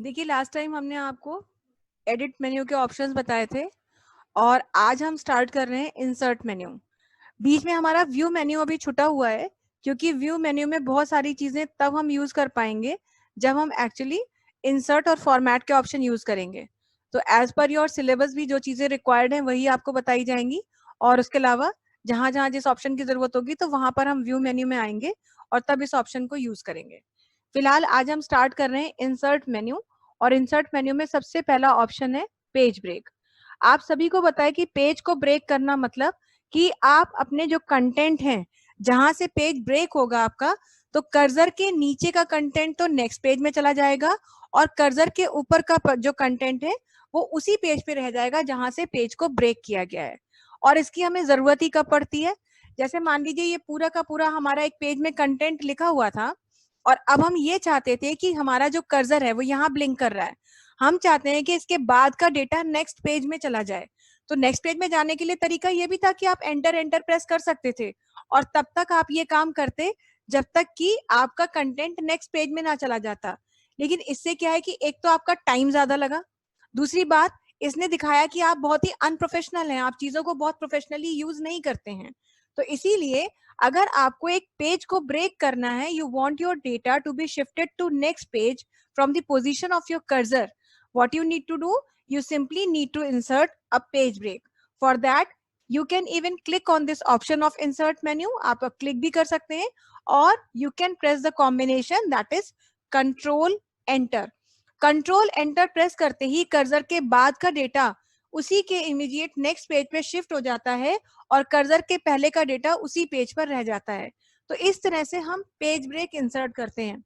देखिए last time हमने आपको एडिट मेन्यू के ऑप्शंस बताए थे और आज हम स्टार्ट कर रहे हैं इंसर्ट मेन्यू। बीच में हमारा व्यू मेन्यू अभी छुटा हुआ है क्योंकि व्यू मेन्यू में बहुत सारी चीजें तब हम यूज कर पाएंगे जब हम एक्चुअली इंसर्ट और फॉर्मेट के ऑप्शन यूज करेंगे। तो एज पर योर सिलेबस भी जो चीजें रिक्वायर्ड हैं वही आपको बताई जाएंगी और उसके अलावा जहां जहां जिस ऑप्शन की जरूरत होगी तो वहां पर हम व्यू मेन्यू में आएंगे और तब इस ऑप्शन को यूज करेंगे। फिलहाल आज हम स्टार्ट कर रहे हैं इंसर्ट मेन्यू और इंसर्ट मेन्यू में सबसे पहला ऑप्शन है पेज ब्रेक। आप सभी को बताएं कि पेज को ब्रेक करना मतलब कि आप अपने जो कंटेंट हैं जहां से पेज ब्रेक होगा आपका, तो कर्सर के नीचे का कंटेंट तो नेक्स्ट पेज में चला जाएगा और कर्सर के ऊपर का जो कंटेंट है वो उसी पेज पे रह जाएगा जहां से पेज को ब्रेक किया गया है। और इसकी हमें जरूरत ही कब पड़ती है? जैसे मान लीजिए ये पूरा का पूरा हमारा एक पेज में कंटेंट लिखा हुआ था और अब हम ये चाहते थे कि हमारा जो कर्सर है वो यहाँ ब्लिंक कर रहा है। हम चाहते हैं कि इसके बाद का डेटा नेक्स्ट पेज में चला जाए। तो नेक्स्ट पेज में जाने के लिए तरीका ये भी था कि आप एंटर एंटर प्रेस कर सकते थे और तब तक आप ये काम करते जब तक कि आपका कंटेंट नेक्स्ट पेज में ना चला जाता। लेकिन इससे क्या है कि एक तो आपका टाइम ज्यादा लगा, दूसरी बात इसने दिखाया कि आप बहुत ही अनप्रोफेशनल हैं, आप चीजों को बहुत प्रोफेशनली यूज नहीं करते हैं। तो इसीलिए अगर आपको एक पेज को ब्रेक करना है, you want your data to be shifted to next page from the position of your cursor, what you need to do, you simply need to insert a page break. For that you can even click on this option of insert menu, आप click भी कर सकते हैं और you can press the combination that is control enter. Control enter press करते ही cursor के बाद का डेटा उसी के इमीडिएट नेक्स्ट पेज पे शिफ्ट हो जाता है और कर्सर के पहले का डेटा उसी पेज पर रह जाता है। तो इस तरह से हम पेज ब्रेक इंसर्ट करते हैं।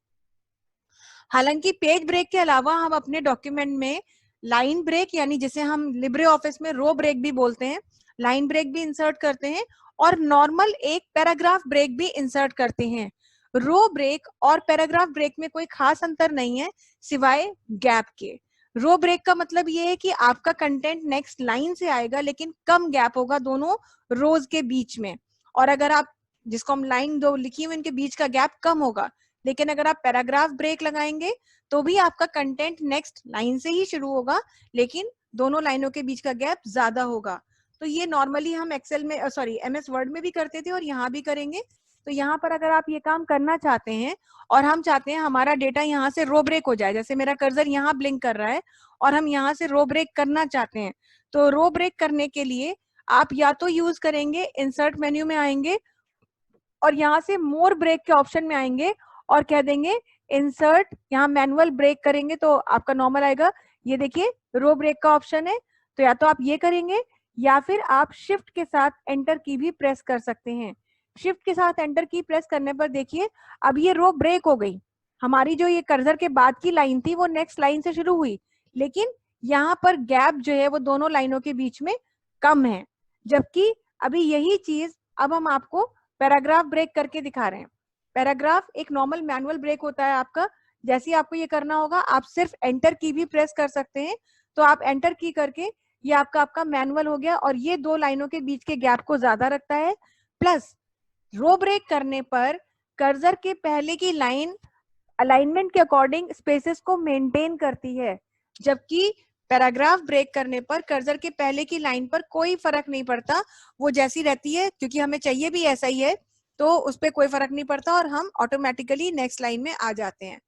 हालांकि पेज ब्रेक के अलावा हम अपने डॉक्यूमेंट में लाइन ब्रेक यानी जिसे हम लिब्रे ऑफिस में रो ब्रेक भी बोलते हैं, लाइन ब्रेक भी इंसर्ट करते हैं और नॉर्मल एक पैराग्राफ ब्रेक भी इंसर्ट करते हैं। रो ब्रेक और पैराग्राफ ब्रेक में कोई खास अंतर नहीं है सिवाय गैप के। रो ब्रेक का मतलब ये है कि आपका कंटेंट नेक्स्ट लाइन से आएगा लेकिन कम गैप होगा दोनों रोज के बीच में, और अगर आप जिसको हम लाइन दो लिखी हुई इनके बीच का गैप कम होगा। लेकिन अगर आप पैराग्राफ ब्रेक लगाएंगे तो भी आपका कंटेंट नेक्स्ट लाइन से ही शुरू होगा लेकिन दोनों लाइनों के बीच का गैप ज्यादा होगा। तो ये नॉर्मली हम एक्सेल में सॉरी एमएस वर्ड में भी करते थे और यहाँ भी करेंगे। तो यहाँ पर अगर आप ये काम करना चाहते हैं और हम चाहते हैं हमारा डेटा यहाँ से रो ब्रेक हो जाए, जैसे मेरा कर्सर यहाँ ब्लिंक कर रहा है और हम यहाँ से रो ब्रेक करना चाहते हैं, तो रो ब्रेक करने के लिए आप या तो यूज करेंगे इंसर्ट मेन्यू में आएंगे और यहाँ से मोर ब्रेक के ऑप्शन में आएंगे और कह देंगे इंसर्ट, यहाँ मैनुअल ब्रेक करेंगे तो आपका नॉर्मल आएगा। ये देखिए रो ब्रेक का ऑप्शन है, तो या तो आप ये करेंगे या फिर आप शिफ्ट के साथ एंटर की भी प्रेस कर सकते हैं। शिफ्ट के साथ एंटर की प्रेस करने पर देखिए अब ये रो ब्रेक हो गई। हमारी जो ये कर्सर के बाद की लाइन थी वो नेक्स्ट लाइन से शुरू हुई लेकिन यहाँ पर गैप जो है वो दोनों लाइनों के बीच में कम है। जबकि अभी यही चीज अब हम आपको पैराग्राफ ब्रेक करके दिखा रहे हैं। पैराग्राफ एक नॉर्मल मैनुअल ब्रेक होता है आपका, जैसे ही आपको ये करना होगा आप सिर्फ एंटर की भी प्रेस कर सकते हैं। तो आप एंटर की करके ये आपका मैनुअल हो गया और ये दो लाइनों के बीच के गैप को ज्यादा रखता है। प्लस रो ब्रेक करने पर कर्सर के पहले की लाइन अलाइनमेंट के अकॉर्डिंग स्पेसेस को मेंटेन करती है, जबकि पैराग्राफ ब्रेक करने पर कर्सर के पहले की लाइन पर कोई फर्क नहीं पड़ता, वो जैसी रहती है क्योंकि हमें चाहिए भी ऐसा ही है तो उस पर कोई फर्क नहीं पड़ता और हम ऑटोमेटिकली नेक्स्ट लाइन में आ जाते हैं।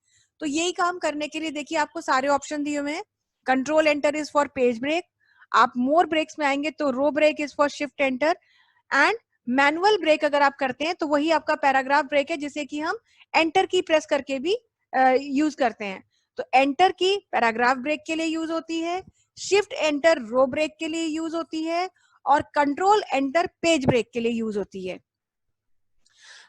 तो यही काम करने के लिए देखिए आपको सारे ऑप्शन दिए हुए हैं। Control enter is for page break, आप मोर ब्रेक्स में आएंगे तो row break is for shift enter and manual break अगर आप करते हैं तो वही आपका पैराग्राफ ब्रेक है जिसे कि हम एंटर की प्रेस करके भी यूज करते हैं। तो एंटर की पैराग्राफ ब्रेक के लिए यूज होती है, शिफ्ट एंटर रो ब्रेक के लिए यूज होती है और कंट्रोल एंटर पेज ब्रेक के लिए यूज होती है।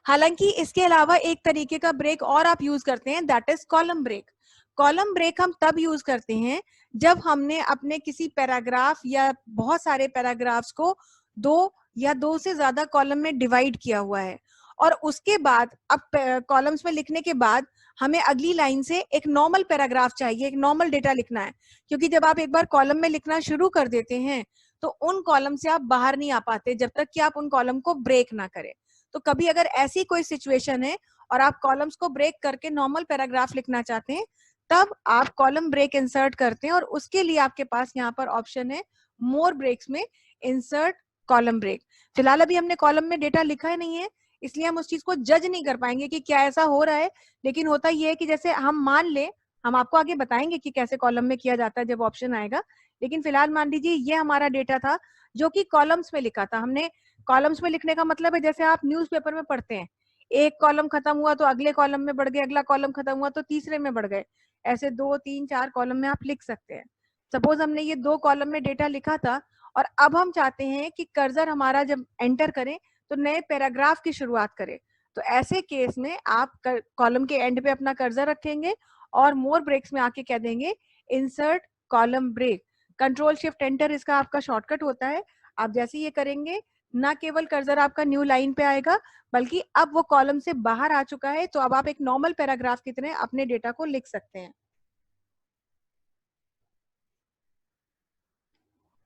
हालांकि इसके अलावा एक तरीके का ब्रेक और आप यूज करते हैं that is column break. Column break हम तब यूज करते हैं जब हमने अपने किसी पैराग्राफ या बहुत सारे पैराग्राफ्स को दो या दो से ज्यादा कॉलम में डिवाइड किया हुआ है और उसके बाद अब कॉलम्स में लिखने के बाद हमें अगली लाइन से एक नॉर्मल पैराग्राफ चाहिए, एक नॉर्मल डेटा लिखना है। क्योंकि जब आप एक बार कॉलम में लिखना शुरू कर देते हैं तो उन कॉलम से आप बाहर नहीं आ पाते जब तक कि आप उन कॉलम को ब्रेक ना करें। तो कभी अगर ऐसी कोई सिचुएशन है और आप कॉलम्स को ब्रेक करके नॉर्मल पैराग्राफ लिखना चाहते हैं, तब आप कॉलम ब्रेक इंसर्ट करते हैं और उसके लिए आपके पास यहाँ पर ऑप्शन है मोर ब्रेक्स में इंसर्ट कॉलम ब्रेक। फिलहाल अभी हमने कॉलम में डेटा लिखा ही नहीं है, इसलिए हम उस चीज को जज नहीं कर पाएंगे कि क्या ऐसा हो रहा है। लेकिन होता यह है कि जैसे हम मान ले, हम आपको आगे बताएंगे कि कैसे कॉलम में किया जाता है जब ऑप्शन आएगा, लेकिन फिलहाल मान लीजिए ये हमारा डेटा था जो कि कॉलम्स में लिखा था। हमने कॉलम्स में लिखने का मतलब है जैसे आप न्यूज़पेपर में पढ़ते हैं, एक कॉलम खत्म हुआ तो अगले कॉलम में बढ़ गए, अगला कॉलम खत्म हुआ तो तीसरे में बढ़ गए, ऐसे 2 3 4 कॉलम में आप लिख सकते हैं। सपोज हमने ये 2 कॉलम में डेटा लिखा था और अब हम चाहते हैं कि कर्सर हमारा जब एंटर करें तो नए पैराग्राफ की शुरुआत करें। तो ऐसे केस में आप कॉलम के एंड पे अपना कर्सर रखेंगे और मोर ब्रेक्स में आके कह देंगे insert column break. Control shift enter इसका आपका शॉर्टकट होता है। आप जैसे ये करेंगे, ना केवल कर्सर आपका न्यू लाइन पे आएगा, बल्कि अब वो कॉलम से बाहर आ चुका है, तो अब आप एक नॉर्मल पैराग्राफ की तरह अपने डेटा को लिख सकते हैं।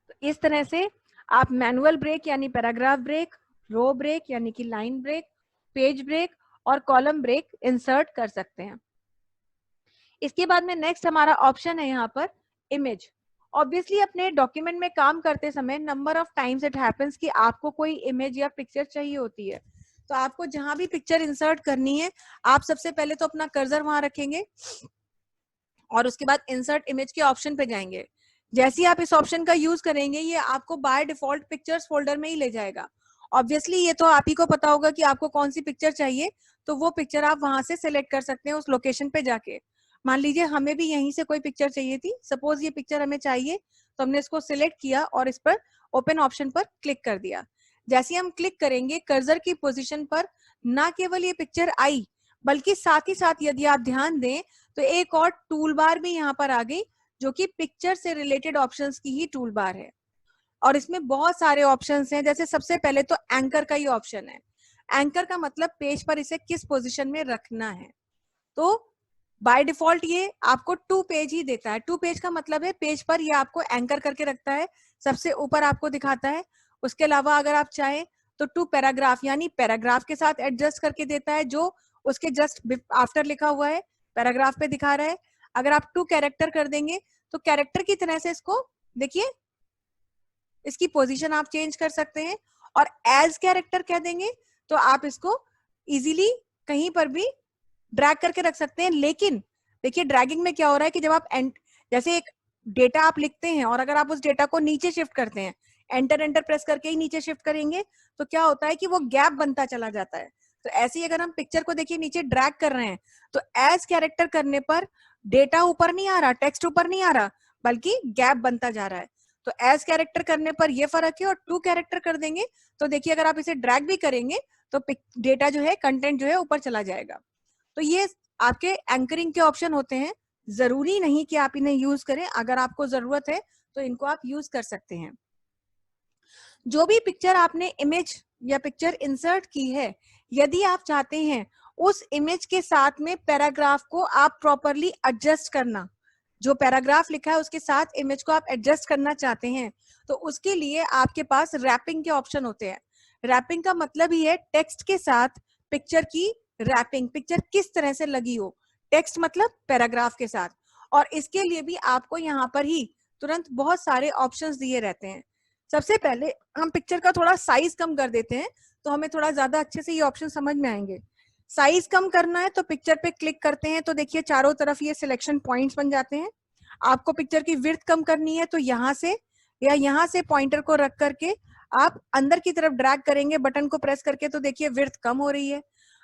तो इस तरह से आप मैनुअल ब्रेक यानी पैराग्राफ ब्रेक, रो ब्रेक यानी कि लाइन ब्रेक, पेज ब्रेक और कॉलम ब्रेक इंसर्ट कर सकते हैं। इसके बाद में नेक्स्ट हमारा ऑप्शन है यहाँ पर इमेज। ऑब्वियसली अपने डॉक्यूमेंट में काम करते समय number of times it happens कि आपको कोई इमेज या पिक्चर चाहिए होती है, तो आपको जहां भी पिक्चर इंसर्ट करनी है, आप सबसे पहले तो अपना कर्सर वहां रखेंगे और उसके बाद इंसर्ट इमेज के ऑप्शन पे जाएंगे। जैसे ही आप इस ऑप्शन का यूज करेंगे, ये आपको बाय डिफॉल्ट पिक्चर्स फोल्डर में ही ले जाएगा। ऑब्वियसली ये तो आप ही को पता होगा कि आपको कौन सी पिक्चर चाहिए, तो वो पिक्चर आप वहां से सिलेक्ट कर सकते हैं उस लोकेशन पे जाके। मान लीजिए हमें भी यहीं से कोई पिक्चर चाहिए थी, सपोज ये पिक्चर हमें चाहिए, तो हमने इसको सिलेक्ट किया और इस पर ओपन ऑप्शन पर क्लिक कर दिया। जैसे हम क्लिक करेंगे, कर्सर की पोजीशन पर ना केवल ये पिक्चर आई, बल्कि साथ ही साथ यदि आप ध्यान दें तो एक और टूल बार भी यहाँ पर आ गई, जो कि पिक्चर से रिलेटेड ऑप्शंस की ही टूल बार है। और इसमें बहुत सारे ऑप्शंस हैं। जैसे सबसे पहले तो एंकर का ही ऑप्शन है। एंकर का मतलब पेज पर इसे किस पोजीशन में रखना है। तो बाय डिफॉल्ट ये आपको 2 पेज ही देता है। 2 पेज का मतलब है पेज पर ये आपको एंकर करके रखता है, सबसे ऊपर आपको दिखाता है। उसके अलावा अगर आप चाहें तो 2 पैराग्राफ यानी पैराग्राफ के साथ एडजस्ट करके देता है, जो उसके जस्ट आफ्टर लिखा हुआ है पैराग्राफ पे दिखा रहा है। अगर आप 2 कैरेक्टर कर देंगे तो कैरेक्टर की तरह से इसको देखिए, इसकी पोजीशन आप चेंज कर सकते हैं। और एज कैरेक्टर कह देंगे तो आप इसको इजीली कहीं पर भी ड्रैग करके रख सकते हैं। लेकिन देखिए ड्रैगिंग में क्या हो रहा है कि जब आप जैसे एक डेटा आप लिखते हैं और अगर आप उस डेटा को नीचे शिफ्ट करते हैं, एंटर एंटर प्रेस करके ही नीचे शिफ्ट करेंगे, तो क्या होता है कि वो गैप बनता चला जाता है। तो ऐसे ही अगर हम पिक्चर को देखिए नीचे ड्रैग कर रहे हैं, तो एज कैरेक्टर करने पर डेटा ऊपर नहीं आ रहा, टेक्स्ट ऊपर नहीं आ रहा, बल्कि गैप बनता जा रहा है। तो एज कैरेक्टर करने पर ये फर्क है। और 2 कैरेक्टर कर देंगे तो देखिए अगर आप इसे ड्रैग भी करेंगे तो डेटा जो है, कंटेंट जो है ऊपर चला जाएगा। तो ये आपके एंकरिंग के ऑप्शन होते हैं। जरूरी नहीं कि आप इन्हें यूज करें, अगर आपको जरूरत है तो इनको आप यूज कर सकते हैं। जो भी पिक्चर आपने इमेज या पिक्चर इंसर्ट की है, यदि आप चाहते हैं उस इमेज के साथ में पैराग्राफ को आप प्रॉपरली एडजस्ट करना, जो पैराग्राफ लिखा है उसके साथ इमेज को आप एडजस्ट करना चाहते हैं, तो उसके लिए आपके पास रैपिंग के ऑप्शन होते हैं। रैपिंग का मतलब ही है टेक्स्ट के साथ पिक्चर की रैपिंग, पिक्चर किस तरह से लगी हो, टेक्स्ट मतलब पैराग्राफ के साथ। और इसके लिए भी आपको यहाँ पर ही तुरंत बहुत सारे ऑप्शंस दिए रहते हैं। सबसे पहले हम पिक्चर का थोड़ा साइज कम कर देते हैं, तो हमें थोड़ा ज्यादा अच्छे से ये ऑप्शन समझ में आएंगे। साइज कम करना है तो पिक्चर पे क्लिक करते हैं, तो देखिए चारों तरफ ये सिलेक्शन पॉइंट्स बन जाते हैं। आपको पिक्चर की विड्थ कम करनी है तो यहाँ से या यहाँ से पॉइंटर को रख करके आप अंदर की तरफ ड्रैग करेंगे बटन को प्रेस करके, तो देखिए विड्थ कम हो रही है।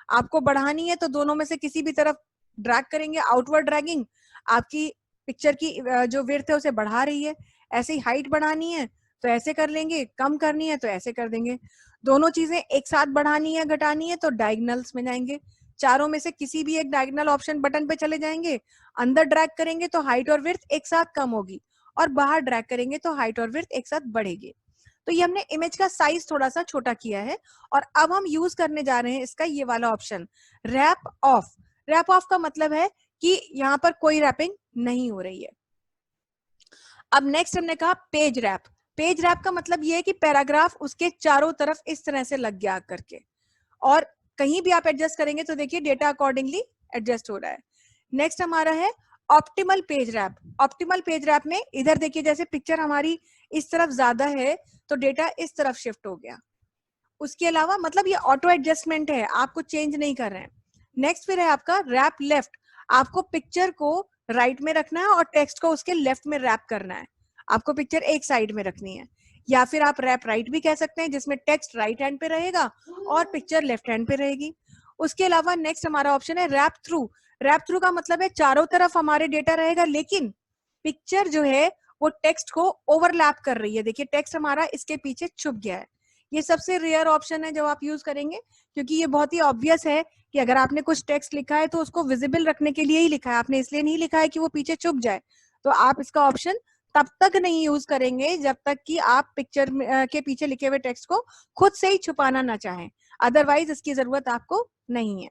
आपको बढ़ानी है तो दोनों में से किसी भी तरफ ड्रैग करेंगे, आउटवर्ड ड्रैगिंग आपकी पिक्चर की जो विड्थ है उसे बढ़ा रही है। ऐसे ही हाइट बढ़ानी है तो ऐसे कर लेंगे, कम करनी है तो ऐसे कर देंगे। दोनों चीजें एक साथ बढ़ानी है घटानी है तो डायगोनल्स में जाएंगे, चारों में से किसी भी एक डायगोनल ऑप्शन बटन पे चले जाएंगे। अंदर ड्रैग करेंगे तो हाइट और विड्थ एक साथ कम होगी, और बाहर ड्रैग करेंगे तो हाइट और विड्थ एक साथ बढ़ेगी। तो ये हमने इमेज का साइज थोड़ा सा छोटा किया है। और अब हम यूज करने जा रहे हैं इसका ये वाला option, wrap off. Wrap off का मतलब है कि यहाँ पर कोई रैपिंग नहीं हो रही है। अब नेक्स्ट हमने कहा पेज रैप। पेज रैप का मतलब ये है कि पैराग्राफ उसके चारों तरफ इस तरह से लग गया करके। और कहीं भी आप एडजस्ट करेंगे तो देखिए डेटा अकॉर्डिंगली एडजस्ट हो रहा है। नेक्स्ट हमारा है optimal page wrap. Optimal page wrap में इधर देखिए जैसे पिक्चर हमारी इस तरफ ज्यादा है तो डेटा इस तरफ शिफ्ट हो गया। उसके अलावा मतलब ये ऑटो एडजस्टमेंट है, आपको चेंज नहीं कर रहे हैं। नेक्स्ट फिर है आपका रैप लेफ्ट। आपको पिक्चर को राइट में रखना है और टेक्स्ट को उसके लेफ्ट में रैप करना है। आपको पिक्चर एक साइड में रखनी है, या फिर आप रैप राइट भी कह सकते हैं जिसमें टेक्स्ट राइट हैंड पे रहेगा और पिक्चर लेफ्ट हैंड पे रहेगी। उसके अलावा नेक्स्ट हमारा ऑप्शन है रैप थ्रू। रैप थ्रू का मतलब है चारों तरफ हमारे डेटा रहेगा लेकिन पिक्चर जो है वो टेक्स्ट को ओवरलैप कर रही है। देखिए टेक्स्ट हमारा इसके पीछे छुप गया है। ये सबसे रेयर ऑप्शन है जब आप यूज करेंगे, क्योंकि ये बहुत ही ऑब्वियस है कि अगर आपने कुछ टेक्स्ट लिखा है तो उसको विजिबल रखने के लिए ही लिखा है, आपने इसलिए नहीं लिखा है कि वो पीछे छुप जाए। तो आप इसका ऑप्शन तब तक नहीं यूज करेंगे जब तक कि आप पिक्चर के पीछे लिखे हुए टेक्स्ट को खुद से ही छुपाना ना चाहें, अदरवाइज इसकी जरूरत आपको नहीं है।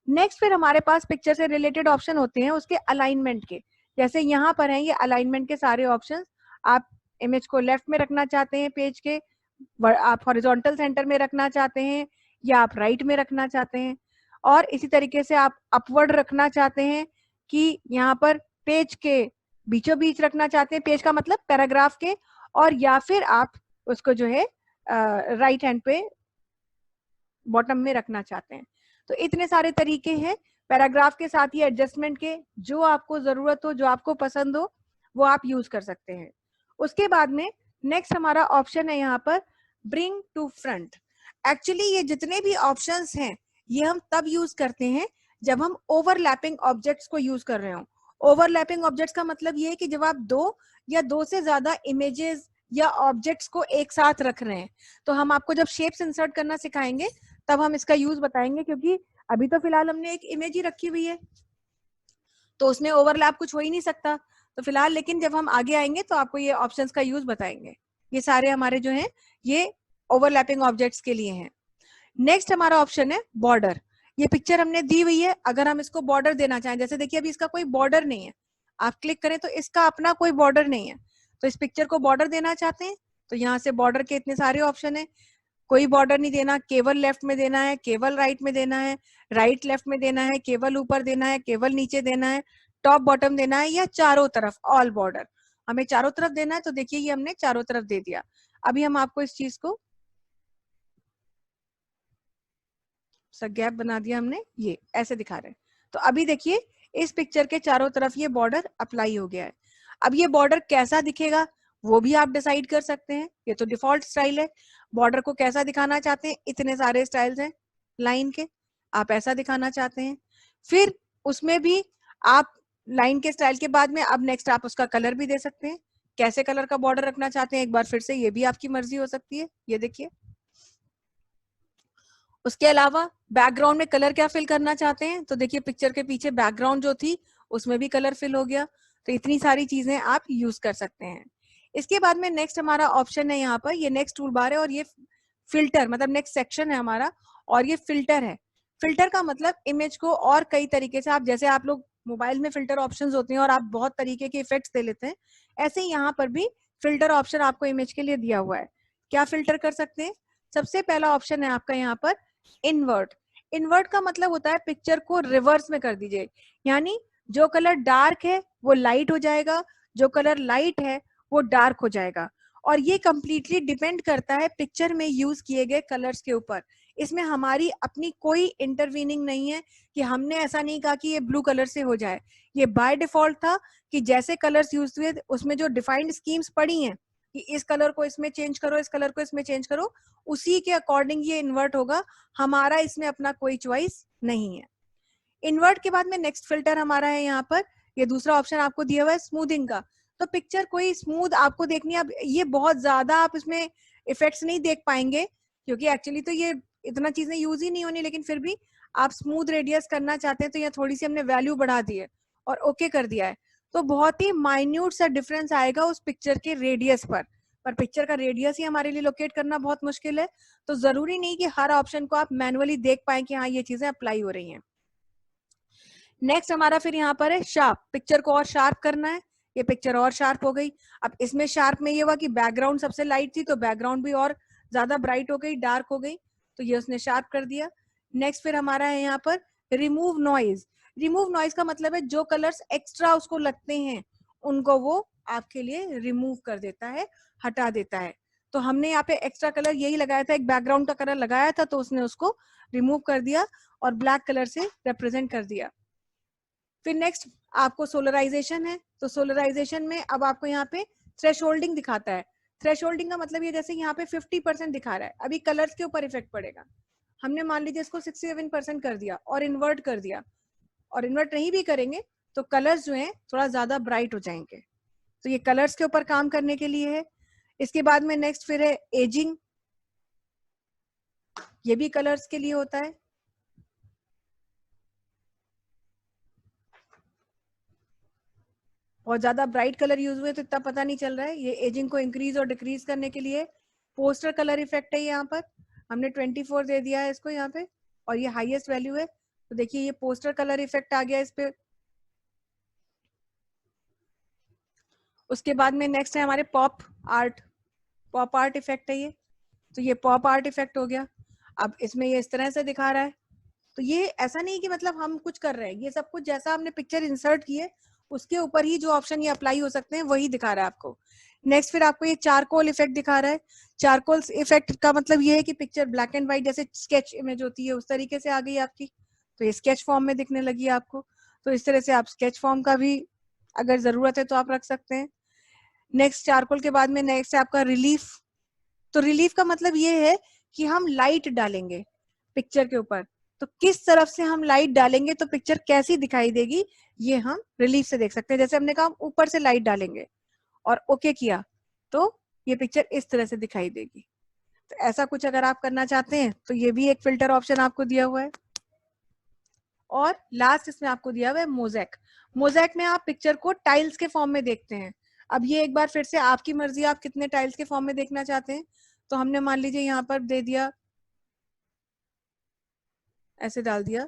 नेक्स्ट फिर हमारे पास पिक्चर से रिलेटेड ऑप्शन होते हैं उसके अलाइनमेंट के। जैसे यहाँ पर हैं ये अलाइनमेंट के सारे ऑप्शंस। आप इमेज को लेफ्ट में रखना चाहते हैं पेज के, आप हॉरिजॉन्टल सेंटर में रखना चाहते हैं, या आप राइट में रखना चाहते हैं, और इसी तरीके से आप अपवर्ड रखना चाहते हैं कि यहाँ पर पेज के बीचों बीच रखना चाहते हैं, पेज का मतलब पैराग्राफ के, और या फिर आप उसको जो है राइट हैंड पे बॉटम में रखना चाहते हैं। तो इतने सारे तरीके हैं पैराग्राफ के साथ ही एडजस्टमेंट के, जो आपको जरूरत हो, जो आपको पसंद हो, वो आप यूज कर सकते हैं। उसके बाद में नेक्स्ट हमारा ऑप्शन है यहाँ पर ब्रिंग टू फ्रंट। एक्चुअली ये जितने भी ऑप्शंस हैं ये हम तब यूज करते हैं जब हम ओवरलैपिंग ऑब्जेक्ट्स को यूज कर रहे हो। ओवरलैपिंग ऑब्जेक्ट्स का मतलब ये है कि जब आप दो या दो से ज्यादा इमेजेस या ऑब्जेक्ट्स को एक साथ रख रहे हैं। तो हम आपको जब शेप्स इंसर्ट करना सिखाएंगे तब हम इसका यूज बताएंगे, क्योंकि अभी तो फिलहाल हमने एक इमेज ही रखी हुई है तो उसमें ओवरलैप कुछ हो ही नहीं सकता। तो फिलहाल लेकिन जब हम आगे आएंगे तो आपको ये ऑप्शंस का यूज बताएंगे। ये सारे हमारे जो हैं ये ओवरलैपिंग ऑब्जेक्ट्स के लिए हैं। नेक्स्ट हमारा ऑप्शन है बॉर्डर। ये पिक्चर हमने दी हुई है, अगर हम इसको बॉर्डर देना चाहें, जैसे देखिए अभी इसका कोई बॉर्डर नहीं है, आप क्लिक करें तो इसका अपना कोई बॉर्डर नहीं है, तो इस पिक्चर को बॉर्डर देना चाहते हैं तो यहाँ से बॉर्डर के इतने सारे ऑप्शन है। कोई बॉर्डर नहीं देना, केवल लेफ्ट में देना है, केवल राइट में देना है, राइट लेफ्ट में देना है, केवल ऊपर देना है, केवल नीचे देना है, टॉप बॉटम देना है, या चारों तरफ ऑल बॉर्डर। हमें चारों तरफ देना है तो देखिए ये हमने चारों तरफ दे दिया। अभी हम आपको इस चीज को गैप बना दिया हमने, ये ऐसे दिखा रहे हैं। तो अभी देखिए इस पिक्चर के चारों तरफ ये बॉर्डर अप्लाई हो गया है। अब ये बॉर्डर कैसा दिखेगा वो भी आप डिसाइड कर सकते हैं, ये तो डिफॉल्ट स्टाइल है। बॉर्डर को कैसा दिखाना चाहते हैं, इतने सारे स्टाइल्स हैं लाइन के, आप ऐसा दिखाना चाहते हैं। फिर उसमें भी आप लाइन के स्टाइल के बाद में अब नेक्स्ट आप उसका कलर भी दे सकते हैं, कैसे कलर का बॉर्डर रखना चाहते हैं एक बार फिर से ये भी आपकी मर्जी हो सकती है। ये देखिए उसके अलावा बैकग्राउंड में कलर क्या फिल करना चाहते हैं, तो देखिए पिक्चर के पीछे बैकग्राउंड जो थी उसमें भी कलर फिल हो गया। तो इतनी सारी चीजें आप यूज कर सकते हैं। इसके बाद में नेक्स्ट हमारा ऑप्शन है यहाँ पर, ये नेक्स्ट टूल बार है और ये फिल्टर मतलब नेक्स्ट सेक्शन है हमारा, और ये फिल्टर है। फिल्टर का मतलब इमेज को और कई तरीके से, आप जैसे आप लोग मोबाइल में फिल्टर ऑप्शंस होते हैं और आप बहुत तरीके के इफेक्ट्स दे लेते हैं, ऐसे ही यहाँ पर भी फिल्टर ऑप्शन आपको इमेज के लिए दिया हुआ है। क्या फिल्टर कर सकते हैं, सबसे पहला ऑप्शन है आपका यहाँ पर इनवर्ट। इनवर्ट का मतलब होता है पिक्चर को रिवर्स में कर दीजिए, यानी जो कलर डार्क है वो लाइट हो जाएगा, जो कलर लाइट है वो डार्क हो जाएगा। और ये कंप्लीटली डिपेंड करता है पिक्चर में यूज किए गए कलर्स के ऊपर। इसमें हमारी अपनी कोई इंटरवीनिंग नहीं है कि हमने ऐसा नहीं कहा कि ये ब्लू कलर से हो जाए। ये बाय डिफॉल्ट था कि जैसे कलर्स यूज हुए उसमें जो डिफाइंड स्कीम्स पड़ी हैं कि इस कलर को इसमें चेंज करो, इस कलर को इसमें चेंज करो, उसी के अकॉर्डिंग ये इन्वर्ट होगा। हमारा इसमें अपना कोई चॉइस नहीं है। इन्वर्ट के बाद में नेक्स्ट फिल्टर हमारा है यहाँ पर, ये दूसरा ऑप्शन आपको दिया हुआ है स्मूथिंग का। तो पिक्चर कोई स्मूथ आपको देखनी है, अब ये बहुत ज्यादा आप इसमें इफेक्ट्स नहीं देख पाएंगे क्योंकि एक्चुअली तो ये इतना चीजें यूज ही नहीं होनी, लेकिन फिर भी आप स्मूथ रेडियस करना चाहते हैं तो यहाँ थोड़ी सी हमने वैल्यू बढ़ा दी है और ओके कर दिया है। तो बहुत ही माइन्यूट सा डिफरेंस आएगा उस पिक्चर के रेडियस पर पिक्चर का रेडियस ही हमारे लिए लोकेट करना बहुत मुश्किल है। तो जरूरी नहीं कि हर ऑप्शन को आप मैनुअली देख पाए कि हाँ ये चीजें अप्लाई हो रही हैं। नेक्स्ट हमारा फिर यहाँ पर है शार्प, पिक्चर को और शार्प करना है। ये पिक्चर और शार्प हो गई। अब इसमें शार्प में ये हुआ कि बैकग्राउंड सबसे लाइट थी तो बैकग्राउंड भी और ज्यादा ब्राइट हो गई, डार्क हो गई, तो ये उसने शार्प कर दिया। नेक्स्ट फिर हमारा है यहाँ पर रिमूव नॉइज। रिमूव नॉइज का मतलब है जो कलर्स एक्स्ट्रा उसको लगते हैं उनको वो आपके लिए रिमूव कर देता है, हटा देता है। तो हमने यहाँ पे एक्स्ट्रा कलर यही लगाया था, एक बैकग्राउंड का कलर लगाया था तो उसने उसको रिमूव कर दिया और ब्लैक कलर से रिप्रेजेंट कर दिया। फिर नेक्स्ट आपको सोलराइजेशन है, तो सोलराइजेशन में अब आपको यहाँ पे थ्रेशोल्डिंग दिखाता है। थ्रेशोल्डिंग का मतलब ये जैसे यहाँ पे 50% दिखा रहा है, अभी कलर्स के ऊपर इफेक्ट पड़ेगा। हमने मान लीजिए इसको 67% कर दिया और इन्वर्ट कर दिया, और इन्वर्ट नहीं भी करेंगे तो कलर्स जो है थोड़ा ज्यादा ब्राइट हो जाएंगे। तो ये कलर्स के ऊपर काम करने के लिए है। इसके बाद में नेक्स्ट फिर है एजिंग, ये भी कलर्स के लिए होता है। बहुत ज्यादा ब्राइट कलर यूज हुए तो इतना पता नहीं चल रहा है, ये एजिंग को इंक्रीज और डिक्रीज करने के लिए। पोस्टर कलर इफेक्ट है यहाँ पर, हमने 24 दे दिया है इसको यहाँ पे और ये हाईएस्ट वैल्यू है, तो देखिए ये पोस्टर कलर इफेक्ट आ गया इस पे। उसके बाद में नेक्स्ट है हमारे pop art, pop art effect है ये, तो ये पॉप आर्ट इफेक्ट हो गया। अब इसमें ये इस तरह से दिखा रहा है, तो ये ऐसा नहीं कि मतलब हम कुछ कर रहे हैं, ये सब कुछ जैसा हमने पिक्चर इंसर्ट की है उसके ऊपर ही जो ऑप्शन ये अप्लाई हो सकते हैं वही दिखा रहा है आपको। नेक्स्ट फिर आपको ये चारकोल इफेक्ट दिखा रहा है। चारकोल इफेक्ट का मतलब ये है कि पिक्चर ब्लैक एंड व्हाइट जैसे स्केच इमेज होती है उस तरीके से आ गई आपकी, तो ये स्केच फॉर्म में दिखने लगी आपको। तो इस तरह से आप स्केच फॉर्म का भी अगर जरूरत है तो आप रख सकते हैं। नेक्स्ट चारकोल के बाद में नेक्स्ट है आपका रिलीफ। तो रिलीफ का मतलब ये है कि हम लाइट डालेंगे पिक्चर के ऊपर, तो किस तरफ से हम लाइट डालेंगे तो पिक्चर कैसी दिखाई देगी ये हम रिलीफ से देख सकते हैं। जैसे हमने कहा ऊपर से लाइट डालेंगे और ओके किया तो ये पिक्चर इस तरह से दिखाई देगी। तो ऐसा कुछ अगर आप करना चाहते हैं तो ये भी एक फिल्टर ऑप्शन आपको दिया हुआ है। और लास्ट इसमें आपको दिया हुआ है मोज़ेक। मोज़ेक में आप पिक्चर को टाइल्स के फॉर्म में देखते हैं। अब ये एक बार फिर से आपकी मर्जी, आप कितने टाइल्स के फॉर्म में देखना चाहते हैं। तो हमने मान लीजिए यहाँ पर दे दिया, ऐसे डाल दिया,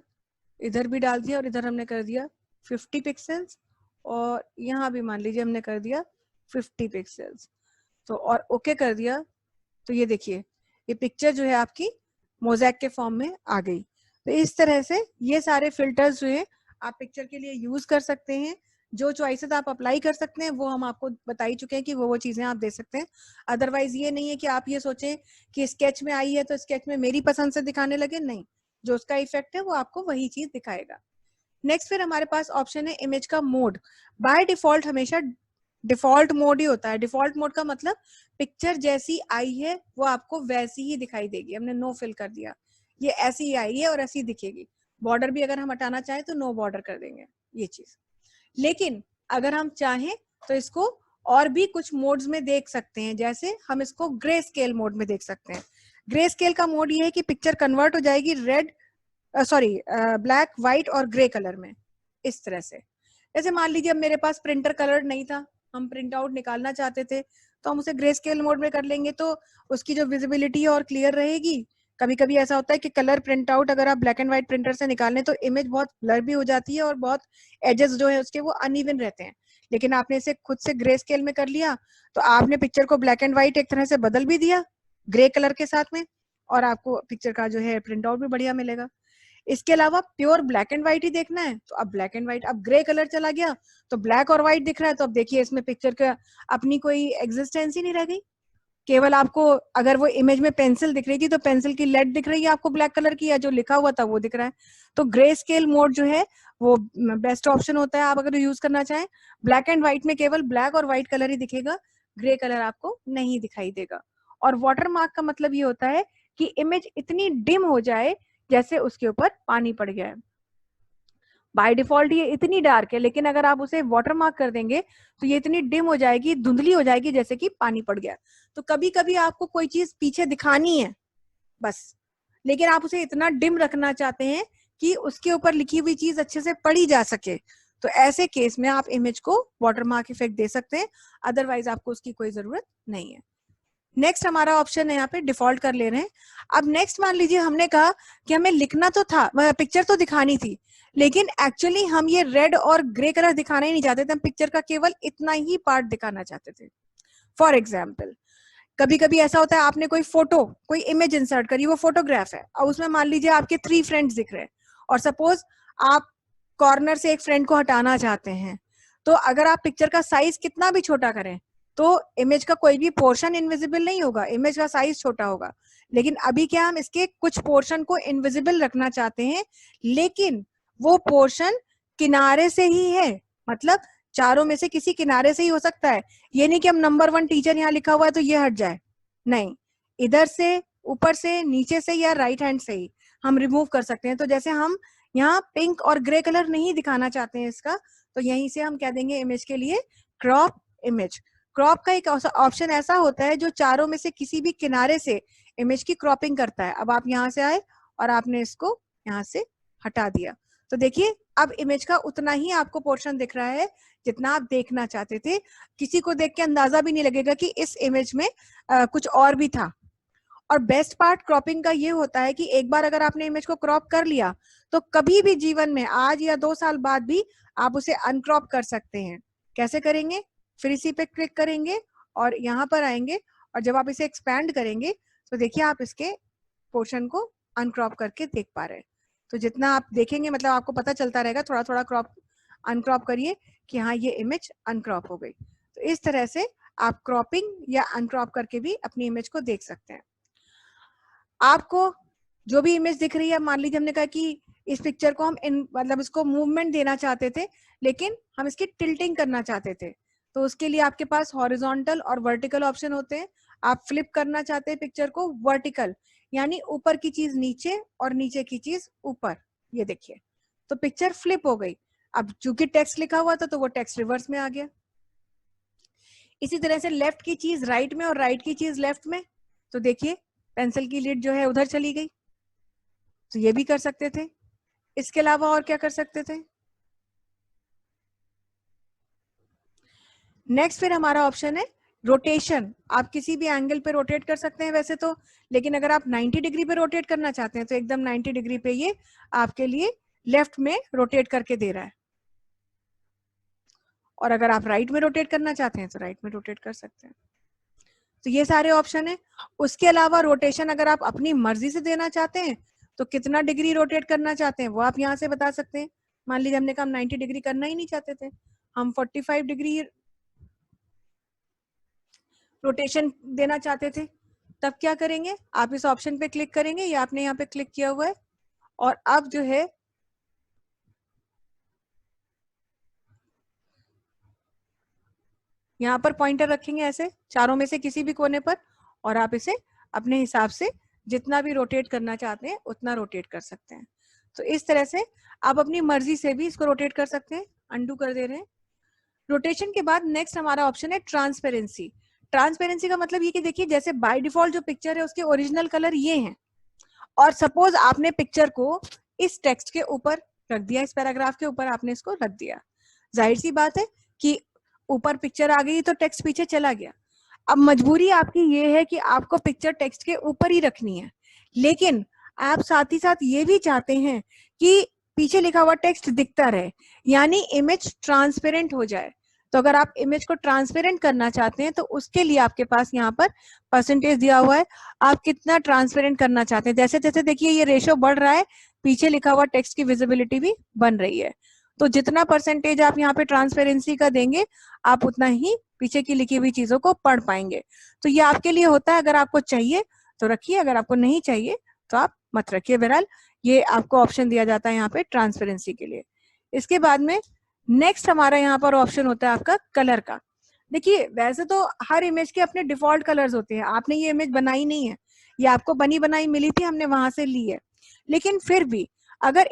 इधर भी डाल दिया और इधर हमने कर दिया 50 पिक्सल्स और यहाँ भी मान लीजिए हमने कर दिया 50 पिक्सल्स, तो और ओके कर दिया। तो ये देखिए ये पिक्चर जो है आपकी मोज़ेक के फॉर्म में आ गई। तो इस तरह से ये सारे फिल्टर्स जो है आप पिक्चर के लिए यूज कर सकते हैं। जो चॉइसेस आप अप्लाई कर सकते हैं वो हम आपको बता ही चुके हैं कि वो चीजें आप दे सकते हैं। अदरवाइज ये नहीं है कि आप ये सोचें कि स्केच में आई है तो स्केच में मेरी पसंद से दिखाने लगे, नहीं, जो उसका इफेक्ट है वो आपको वही चीज दिखाएगा। नेक्स्ट फिर हमारे पास ऑप्शन है इमेज का मोड। बाय डिफॉल्ट हमेशा डिफॉल्ट मोड ही होता है। डिफॉल्ट मोड का मतलब पिक्चर जैसी आई है वो आपको वैसी ही दिखाई देगी। हमने नो फिल कर दिया, ये ऐसी ही आई है और ऐसी दिखेगी। बॉर्डर भी अगर हम हटाना चाहें तो नो बॉर्डर कर देंगे ये चीज। लेकिन अगर हम चाहें तो इसको और भी कुछ मोड्स में देख सकते हैं, जैसे हम इसको ग्रे स्केल मोड में देख सकते हैं। ग्रे स्केल का मोड ये है कि पिक्चर कन्वर्ट हो जाएगी रेड ब्लैक, व्हाइट और ग्रे कलर में, इस तरह से। जैसे मान लीजिए अब मेरे पास प्रिंटर कलर नहीं था, हम प्रिंट आउट निकालना चाहते थे तो हम उसे ग्रे स्केल मोड में कर लेंगे तो उसकी जो विजिबिलिटी और क्लियर रहेगी। कभी कभी ऐसा होता है कि कलर प्रिंट आउट अगर आप ब्लैक एंड व्हाइट प्रिंटर से निकालें तो इमेज बहुत ब्लर भी हो जाती है और बहुत एजेस जो है उसके वो अनइवन रहते हैं। लेकिन आपने इसे खुद से ग्रे स्केल में कर लिया तो आपने पिक्चर को ब्लैक एंड व्हाइट एक तरह से बदल भी दिया ग्रे कलर के साथ में, और आपको पिक्चर का जो है प्रिंट आउट भी बढ़िया मिलेगा। इसके अलावा प्योर ब्लैक एंड व्हाइट ही देखना है तो अब ब्लैक एंड व्हाइट, अब ग्रे कलर चला गया तो ब्लैक और व्हाइट दिख रहा है, तो अब देखिए इसमें पिक्चर का अपनी कोई एग्जिस्टेंस ही नहीं रह गई। केवल आपको अगर वो इमेज में पेंसिल दिख रही थी तो पेंसिल की लेड दिख रही है आपको ब्लैक कलर की, या जो लिखा हुआ था वो दिख रहा है। तो ग्रे स्केल मोड जो है वो बेस्ट ऑप्शन होता है आप अगर यूज करना चाहें। ब्लैक एंड व्हाइट में केवल ब्लैक और व्हाइट कलर ही दिखेगा, ग्रे कलर आपको नहीं दिखाई देगा। और वाटरमार्क का मतलब ये होता है कि इमेज इतनी डिम हो जाए जैसे उसके ऊपर पानी पड़ गया है। बाय डिफॉल्ट ये इतनी डार्क है, लेकिन अगर आप उसे वाटरमार्क कर देंगे तो ये इतनी डिम हो जाएगी, धुंधली हो जाएगी जैसे कि पानी पड़ गया। तो कभी कभी आपको कोई चीज पीछे दिखानी है बस, लेकिन आप उसे इतना डिम रखना चाहते हैं कि उसके ऊपर लिखी हुई चीज अच्छे से पढ़ी जा सके, तो ऐसे केस में आप इमेज को वाटरमार्क इफेक्ट दे सकते हैं, अदरवाइज आपको उसकी कोई जरूरत नहीं है। नेक्स्ट हमारा ऑप्शन है यहाँ पे डिफॉल्ट कर ले रहे हैं। अब नेक्स्ट मान लीजिए हमने कहा कि हमें लिखना तो था, पिक्चर तो दिखानी थी, लेकिन एक्चुअली हम ये रेड और ग्रे कलर दिखाना ही नहीं चाहते थे, हम पिक्चर का केवल इतना ही पार्ट दिखाना चाहते थे। फॉर एग्जाम्पल कभी कभी ऐसा होता है आपने कोई फोटो, कोई इमेज इंसर्ट करी, वो फोटोग्राफ है और उसमें मान लीजिए आपके 3 फ्रेंड्स दिख रहे हैं और सपोज आप कॉर्नर से एक फ्रेंड को हटाना चाहते हैं, तो अगर आप पिक्चर का साइज कितना भी छोटा करें तो इमेज का कोई भी पोर्शन इनविजिबल नहीं होगा, इमेज का साइज छोटा होगा। लेकिन अभी क्या हम इसके कुछ पोर्शन को इनविजिबल रखना चाहते हैं, लेकिन वो पोर्शन किनारे से ही है, मतलब चारों में से किसी किनारे से ही हो सकता है। ये नहीं कि हम नंबर 1 टीचर यहाँ लिखा हुआ है तो ये हट जाए, नहीं, इधर से, ऊपर से, नीचे से या राइट हैंड से ही हम रिमूव कर सकते हैं। तो जैसे हम यहाँ पिंक और ग्रे कलर नहीं दिखाना चाहते हैं इसका, तो यहीं से हम कह देंगे इमेज के लिए क्रॉप इमेज। क्रॉप का एक ऑप्शन ऐसा होता है जो चारों में से किसी भी किनारे से इमेज की क्रॉपिंग करता है। अब आप यहाँ से आए और आपने इसको यहाँ से हटा दिया, तो देखिए अब इमेज का उतना ही आपको पोर्शन दिख रहा है जितना आप देखना चाहते थे। किसी को देख के अंदाजा भी नहीं लगेगा कि इस इमेज में कुछ और भी था। और बेस्ट पार्ट क्रॉपिंग का ये होता है कि एक बार अगर आपने इमेज को क्रॉप कर लिया तो कभी भी जीवन में, आज या 2 साल बाद भी, आप उसे अनक्रॉप कर सकते हैं। कैसे करेंगे? फिर इसी पे क्लिक करेंगे और यहाँ पर आएंगे और जब आप इसे एक्सपैंड करेंगे तो देखिए आप इसके पोर्शन को अनक्रॉप करके देख पा रहे हैं। तो जितना आप देखेंगे मतलब आपको पता चलता रहेगा, थोड़ा थोड़ा क्रॉप अनक्रॉप करिए कि हाँ ये इमेज अनक्रॉप हो गई। तो इस तरह से आप क्रॉपिंग या अनक्रॉप करके भी अपनी इमेज को देख सकते हैं। आपको जो भी इमेज दिख रही है, मान लीजिए हमने कहा कि इस पिक्चर को हम मतलब इसको मूवमेंट देना चाहते थे, लेकिन हम इसकी टिल्टिंग करना चाहते थे, तो उसके लिए आपके पास हॉरिजॉन्टल और वर्टिकल ऑप्शन होते हैं। आप फ्लिप करना चाहते हैं पिक्चर को वर्टिकल, यानी ऊपर की चीज नीचे और नीचे की चीज ऊपर, ये देखिए तो पिक्चर फ्लिप हो गई। अब चूंकि टेक्स्ट लिखा हुआ था तो वो टेक्स्ट रिवर्स में आ गया। इसी तरह से लेफ्ट की चीज राइट में और राइट की चीज लेफ्ट में, तो देखिए पेंसिल की लीड जो है उधर चली गई, तो ये भी कर सकते थे। इसके अलावा और क्या कर सकते थे? नेक्स्ट फिर हमारा ऑप्शन है रोटेशन। आप किसी भी एंगल पे रोटेट कर सकते हैं वैसे तो, लेकिन अगर आप 90 डिग्री पे रोटेट करना चाहते हैं तो एकदम 90 डिग्री पे ये आपके लिए लेफ्ट में रोटेट करके दे रहा है, और अगर आप राइट में रोटेट करना चाहते हैं तो राइट में रोटेट कर सकते हैं। तो ये सारे ऑप्शन है। उसके अलावा रोटेशन अगर आप अपनी मर्जी से देना चाहते हैं तो कितना डिग्री रोटेट करना चाहते हैं वो आप यहाँ से बता सकते हैं। मान लीजिए हमने कहा हम 90 डिग्री करना ही नहीं चाहते थे, हम 45 डिग्री रोटेशन देना चाहते थे, तब क्या करेंगे? आप इस ऑप्शन पे क्लिक करेंगे, ये आपने यहाँ पे क्लिक किया हुआ है, और अब जो है यहाँ पर पॉइंटर रखेंगे ऐसे चारों में से किसी भी कोने पर, और आप इसे अपने हिसाब से जितना भी रोटेट करना चाहते हैं उतना रोटेट कर सकते हैं। तो इस तरह से आप अपनी मर्जी से भी इसको रोटेट कर सकते हैं। अंडू कर दे रहे हैं। रोटेशन के बाद नेक्स्ट हमारा ऑप्शन है ट्रांसपेरेंसी। ट्रांसपेरेंसी का मतलब ये कि देखिए जैसे बाय डिफॉल्ट जो पिक्चर है उसके ओरिजिनल कलर ये हैं, और सपोज आपने पिक्चर को इस टेक्स्ट के ऊपर रख दिया, इस पैराग्राफ के ऊपर आपने इसको रख दिया, जाहिर सी बात है कि ऊपर पिक्चर आ गई तो टेक्स्ट पीछे चला गया। अब मजबूरी आपकी ये है कि आपको पिक्चर टेक्स्ट के ऊपर ही रखनी है, लेकिन आप साथ ही साथ ये भी चाहते हैं कि पीछे लिखा हुआ टेक्स्ट दिखता रहे, यानी इमेज ट्रांसपेरेंट हो जाए। तो अगर आप इमेज को ट्रांसपेरेंट करना चाहते हैं तो उसके लिए आपके पास यहाँ पर परसेंटेज दिया हुआ है, आप कितना ट्रांसपेरेंट करना चाहते हैं। जैसे जैसे देखिए ये रेशो बढ़ रहा है, पीछे लिखा हुआ टेक्स्ट की विजिबिलिटी भी बन रही है। तो जितना परसेंटेज आप यहाँ पे ट्रांसपेरेंसी का देंगे आप उतना ही पीछे की लिखी हुई चीजों को पढ़ पाएंगे। तो ये आपके लिए होता है, अगर आपको चाहिए तो रखिए, अगर आपको नहीं चाहिए तो आप मत रखिए। बहरहाल ये आपको ऑप्शन दिया जाता है यहाँ पे ट्रांसपेरेंसी के लिए। इसके बाद में नेक्स्ट हमारा यहाँ पर ऑप्शन होता है आपका कलर का। देखिए वैसे तो हर इमेज के अपने डिफॉल्ट कलर्स होते हैं, आपने ये इमेज बनाई नहीं है, ये आपको बनी बनाई मिली थी, हमने वहां से ली है। लेकिन फिर भी अगर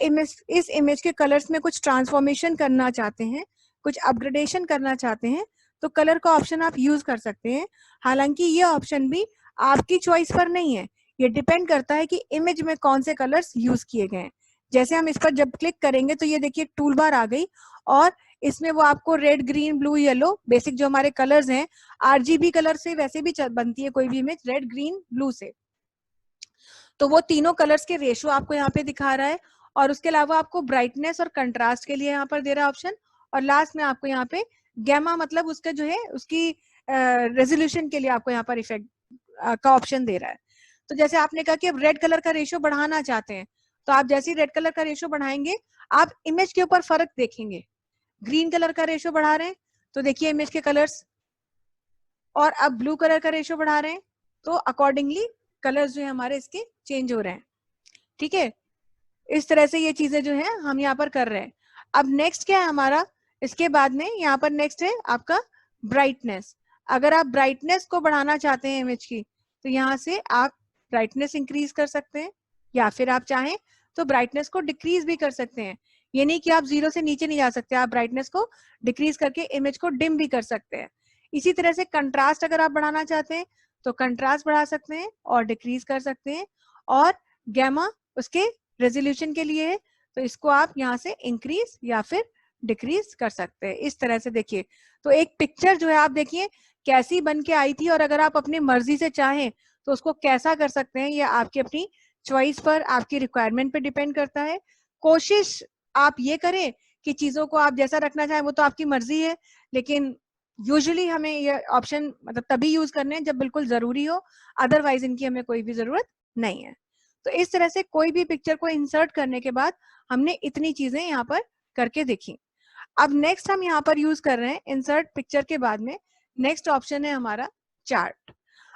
इस इमेज के कलर्स में कुछ ट्रांसफॉर्मेशन करना चाहते हैं, कुछ अपग्रेडेशन करना चाहते हैं, तो कलर का ऑप्शन आप यूज कर सकते हैं। हालांकि ये ऑप्शन भी आपकी चॉइस पर नहीं है, ये डिपेंड करता है कि इमेज में कौन से कलर्स यूज किए गए हैं। जैसे हम इस पर जब क्लिक करेंगे तो ये देखिए टूल बार आ गई, और इसमें वो आपको red green blue yellow basic जो हमारे कलर्स हैं, आरजीबी कलर से वैसे भी बनती है कोई भी इमेज, रेड ग्रीन ब्लू से, तो वो तीनों कलर्स के रेशो आपको यहाँ पे दिखा रहा है। और उसके अलावा आपको ब्राइटनेस और कंट्रास्ट के लिए यहाँ पर दे रहा है ऑप्शन, और लास्ट में आपको यहाँ पे गैमा मतलब उसका जो है उसकी रेजोल्यूशन के लिए आपको यहाँ पर इफेक्ट का ऑप्शन दे रहा है। तो जैसे आपने कहा कि अब रेड कलर का रेशियो बढ़ाना चाहते हैं, तो आप जैसे ही रेड कलर का रेशियो बढ़ाएंगे आप इमेज के ऊपर फर्क देखेंगे। ग्रीन कलर का रेशियो बढ़ा रहे हैं तो देखिए इमेज के कलर्स, और अब ब्लू कलर का रेशियो बढ़ा रहे हैं तो अकॉर्डिंगली कलर्स जो है हमारे इसके चेंज हो रहे हैं। ठीक है, इस तरह से ये चीजें जो है हम यहाँ पर कर रहे हैं। अब नेक्स्ट क्या है हमारा, इसके बाद में यहाँ पर नेक्स्ट है आपका ब्राइटनेस। अगर आप ब्राइटनेस को बढ़ाना चाहते हैं इमेज की, तो यहाँ से आप ब्राइटनेस इंक्रीज कर सकते हैं, या फिर आप चाहें तो ब्राइटनेस को डिक्रीज भी कर सकते हैं। ये नहीं कि आप 0 से नीचे नहीं जा सकते, आप ब्राइटनेस को डिक्रीज करके इमेज को डिम भी कर सकते हैं। इसी तरह से कंट्रास्ट अगर आप बढ़ाना चाहते हैं तो कंट्रास्ट बढ़ा सकते हैं और डिक्रीज कर सकते हैं, और गैमा उसके रेजोल्यूशन के लिए है तो इसको आप यहाँ से इंक्रीज या फिर डिक्रीज कर सकते हैं। इस तरह से देखिए, तो एक पिक्चर जो है आप देखिए कैसी बन के आई थी, और अगर आप अपनी मर्जी से चाहें तो उसको कैसा कर सकते हैं, ये आपकी अपनी चॉइस पर, आपकी रिक्वायरमेंट पे डिपेंड करता है। कोशिश आप ये करें कि चीजों को आप जैसा रखना चाहें, वो तो आपकी मर्जी है, लेकिन यूजुअली हमें ये ऑप्शन मतलब तभी यूज करने हैं जब बिल्कुल जरूरी हो, अदरवाइज इनकी हमें कोई भी जरूरत नहीं है। तो इस तरह से कोई भी पिक्चर को इंसर्ट करने के बाद हमने इतनी चीजें यहाँ पर करके देखी। अब नेक्स्ट हम यहाँ पर यूज कर रहे हैं इंसर्ट पिक्चर के बाद में, नेक्स्ट ऑप्शन है हमारा चार्ट।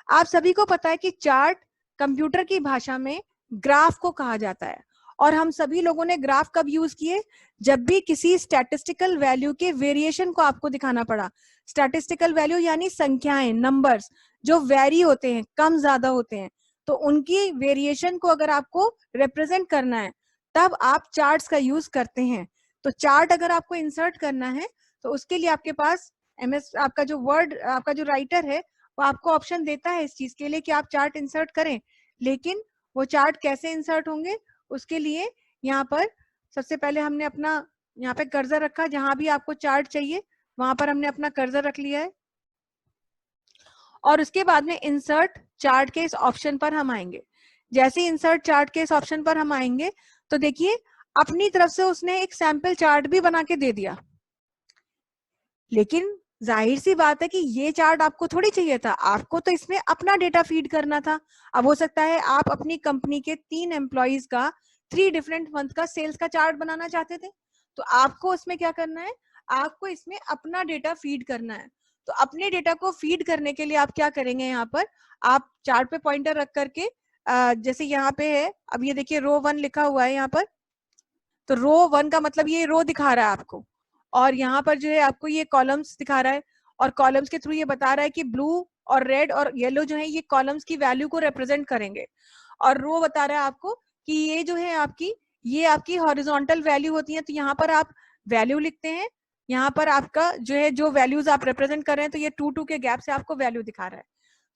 आप सभी को पता है कि चार्ट कंप्यूटर की भाषा में ग्राफ को कहा जाता है, और हम सभी लोगों ने ग्राफ कब यूज किए, जब भी किसी स्टैटिस्टिकल वैल्यू के वेरिएशन को आपको दिखाना पड़ा। स्टैटिस्टिकल वैल्यू यानी संख्याएं, नंबर्स जो वेरी होते हैं, कम ज्यादा होते हैं, तो उनकी वेरिएशन को अगर आपको रिप्रेजेंट करना है तब आप चार्ट्स का यूज करते हैं। तो चार्ट अगर आपको इंसर्ट करना है तो उसके लिए आपके पास एमएस आपका जो वर्ड आपका जो राइटर है वो आपको ऑप्शन देता है इस चीज के लिए कि आप चार्ट इंसर्ट करें, लेकिन वो चार्ट कैसे इंसर्ट होंगे उसके लिए यहाँ पर सबसे पहले हमने अपना यहाँ पे कर्सर रखा, जहां भी आपको चार्ट चाहिए वहां पर हमने अपना कर्सर रख लिया है, और उसके बाद में इंसर्ट चार्ट के इस ऑप्शन पर हम आएंगे। जैसे इंसर्ट चार्ट के इस ऑप्शन पर हम आएंगे तो देखिए अपनी तरफ से उसने एक सैंपल चार्ट भी बना के दे दिया, लेकिन जाहिर सी बात है कि ये चार्ट आपको थोड़ी चाहिए था, आपको तो इसमें अपना डेटा फीड करना था। अब हो सकता है आप अपनी कंपनी के 3 एम्प्लॉइज का 3 डिफरेंट मंथ का सेल्स का चार्ट बनाना चाहते थे, तो आपको उसमें क्या करना है, आपको इसमें अपना डेटा फीड करना है। तो अपने डेटा को फीड करने के लिए आप क्या करेंगे, यहाँ पर आप चार्ट पे पॉइंटर रख करके जैसे यहाँ पे है, अब ये देखिए रो 1 लिखा हुआ है यहाँ पर, तो रो 1 का मतलब ये रो दिखा रहा है आपको, और यहाँ पर जो है आपको ये कॉलम्स दिखा रहा है, और कॉलम्स के थ्रू ये बता रहा है कि ब्लू और रेड और येलो जो है ये कॉलम्स की वैल्यू को रिप्रेजेंट करेंगे, और रो बता रहा है आपको कि ये जो है आपकी ये आपकी हॉरिजॉन्टल वैल्यू होती है। तो यहाँ पर आप वैल्यू लिखते हैं, यहाँ पर आपका जो है जो वैल्यूज आप रिप्रेजेंट कर रहे हैं, तो ये 2-2 के गैप से आपको वैल्यू दिखा रहा है।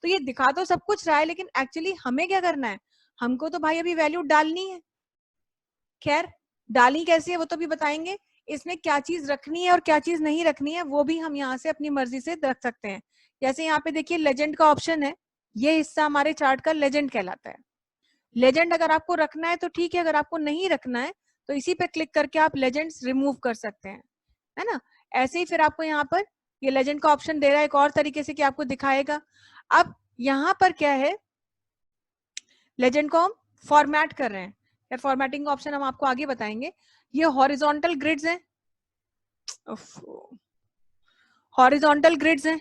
तो ये दिखा तो सब कुछ रहा है, लेकिन एक्चुअली हमें क्या करना है, हमको तो भाई अभी वैल्यू डालनी है। खैर डालनी कैसी है वो तो भी बताएंगे, इसमें क्या चीज रखनी है और क्या चीज नहीं रखनी है वो भी हम यहाँ से अपनी मर्जी से रख सकते हैं। जैसे यहाँ पे देखिए लेजेंड का ऑप्शन है, ये हिस्सा हमारे चार्ट का लेजेंड कहलाता है। लेजेंड अगर आपको रखना है तो ठीक है, अगर आपको नहीं रखना है तो इसी पे क्लिक करके आप लेजेंड्स रिमूव कर सकते हैं, है ना। ऐसे ही फिर आपको यहाँ पर ये लेजेंड का ऑप्शन दे रहा है एक और तरीके से कि आपको दिखाएगा। अब यहाँ पर क्या है, लेजेंड को हम फॉर्मेट कर रहे हैं, या फॉर्मेटिंग का ऑप्शन हम आपको आगे बताएंगे। ये हॉरिजॉन्टल ग्रिड्स हैं, हॉरिजॉन्टल ग्रिड्स हैं,